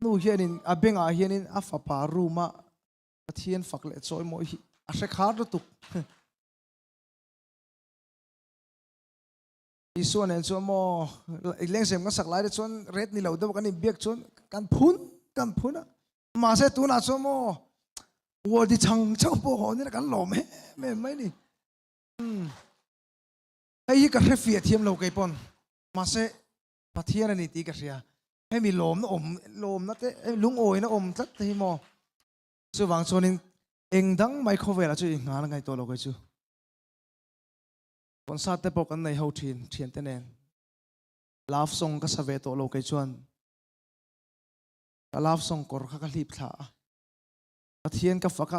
nu hianin abenga hianin afapa ruma pathian fakle choi mo hi a khar tu isuan en chu mo ileng sem nga saklai de chon red ni lo de kan biak chon kan phun ma se tu na chu mo wo di chang chang po ho ni kan lo me mai ni ai ka refia thiam lo kai pon ma se pathian ani ti ka riaให้มีลมนะเต้ลุงโอยนะจัดที่มอสุวังโซนินเองดังไมโครเวฟแล้วจู่งานไงตัวเราก็จู่คนสัตว์เต้ปกันในเฮาทีนเทียนเต้นเองลาฟซงก็สเวตัวเราก็จวนลาฟซงกอร์ข้าก็รีบถ่าเทียนก็ฟัก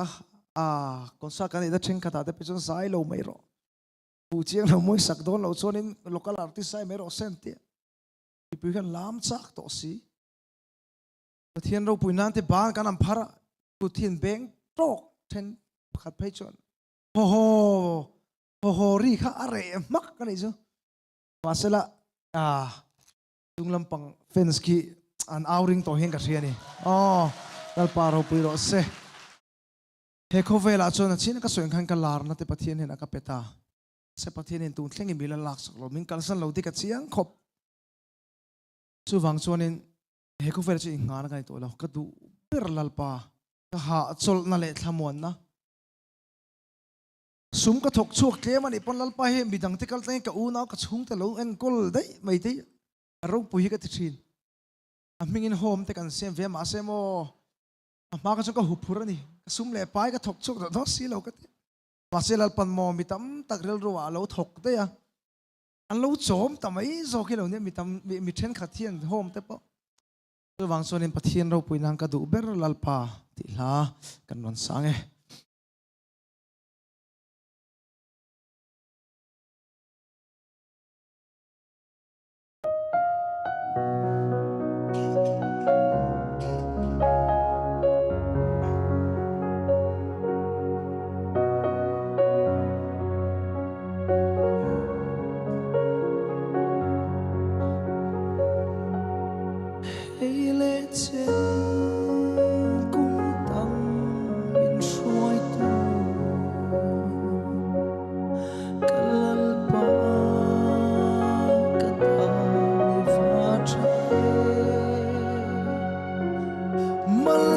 คนสัตว์กันในดัชเชงคาตาเต้ไปจนสายเราไม่รอผู้เจียงเราไม่สักโดนเราโซนินโลกาลอาร์ติสต์ไม่รอเซนเตียปุยกันล้ำซักต่อสิแต่เทียนเราปุยนั่นที่บ้านกันนำพระปุยเทียนเบงโตกเทนขัดไปจนโอ้โหรีข้าอะไรมักกันอีกจ้ะมาเสร็จละจุงลำปังเฟนสกี้อันเอาริงต่อเฮงกับเทียนนี่แล้วปาเราปุยรอเสเฮโคเวลาจนชิ้นก็ส่วนขันกันลาร์นั่นที่ปะเทียนเห็นกับเปตาเสปะเทียนเห็นตูนเท่งมีละลักสักเรามิงกันสันเราที่กับเสียงขบสุวังส่วนนี้เฮคุเฟรจะงานกันตัวเราก็ดูเปิดลัลปาก็หาจลนั่นแหละทำวันนะสุมก็ถกชวกเกมันอีปนลัลปาเฮมีดังที่กัลเตงกับอูน่าก็ชุ่งแต่เราเอ็นกุลได้ไม่ได้เราปุยก็ติดชินมิงินโฮมแต่กันเสียมเวียมาเสียโมมาก็จะก็หุบพูระนี่สุมเล่ไปก็ถกชวกแต่ท้องสีเราก็มาเสียลัลปันโมมีตั้มตักเรือรัวเราถกได้อะอันเราโจมแต่ไม่โจกี้เราเนี่ยมีเทรนขัดเทียนโฮมแต่ปะตัววังส่วนนี้พัดเทียนเราปุยนังกระดูเบรลัลปาติลากันวันสังเอ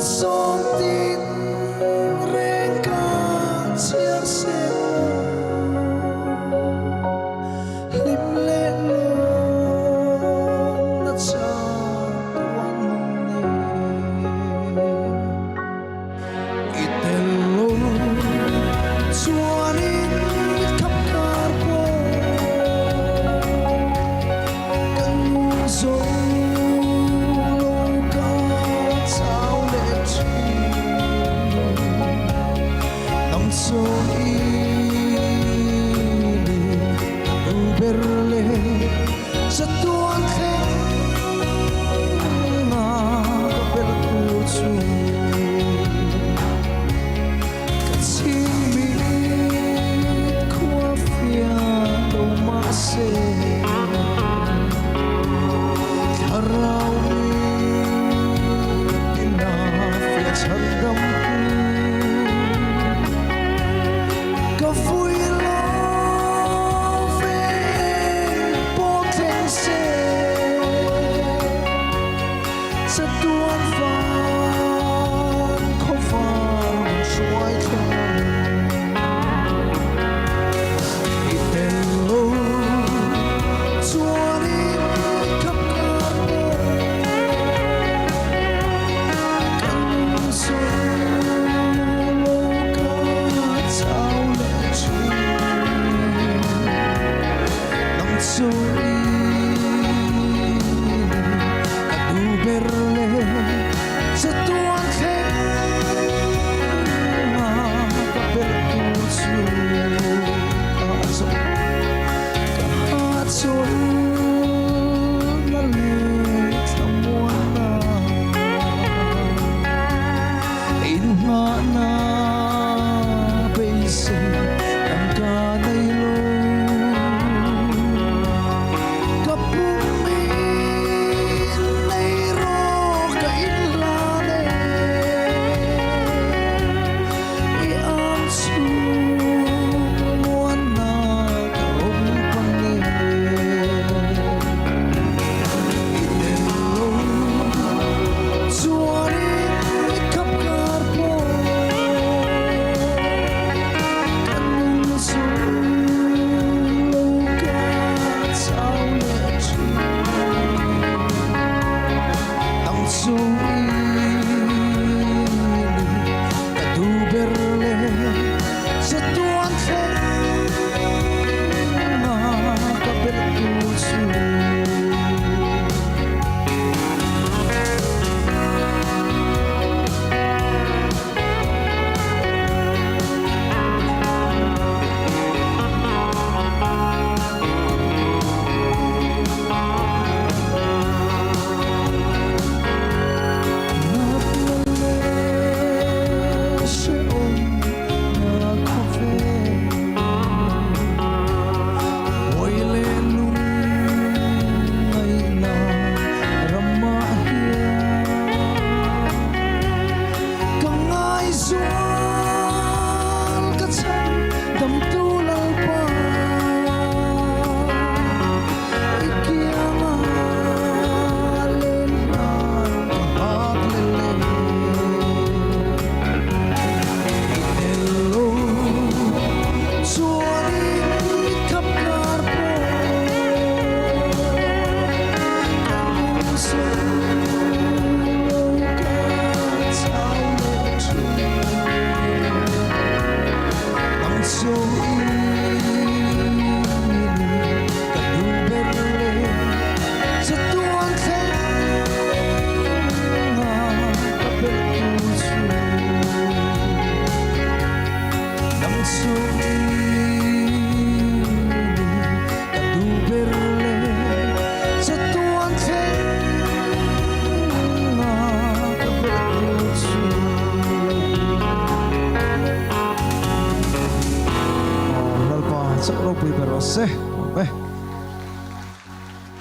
So kaduberle sa tuwan kabertuso.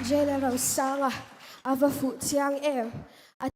General Sanga, Ava Fu Tiang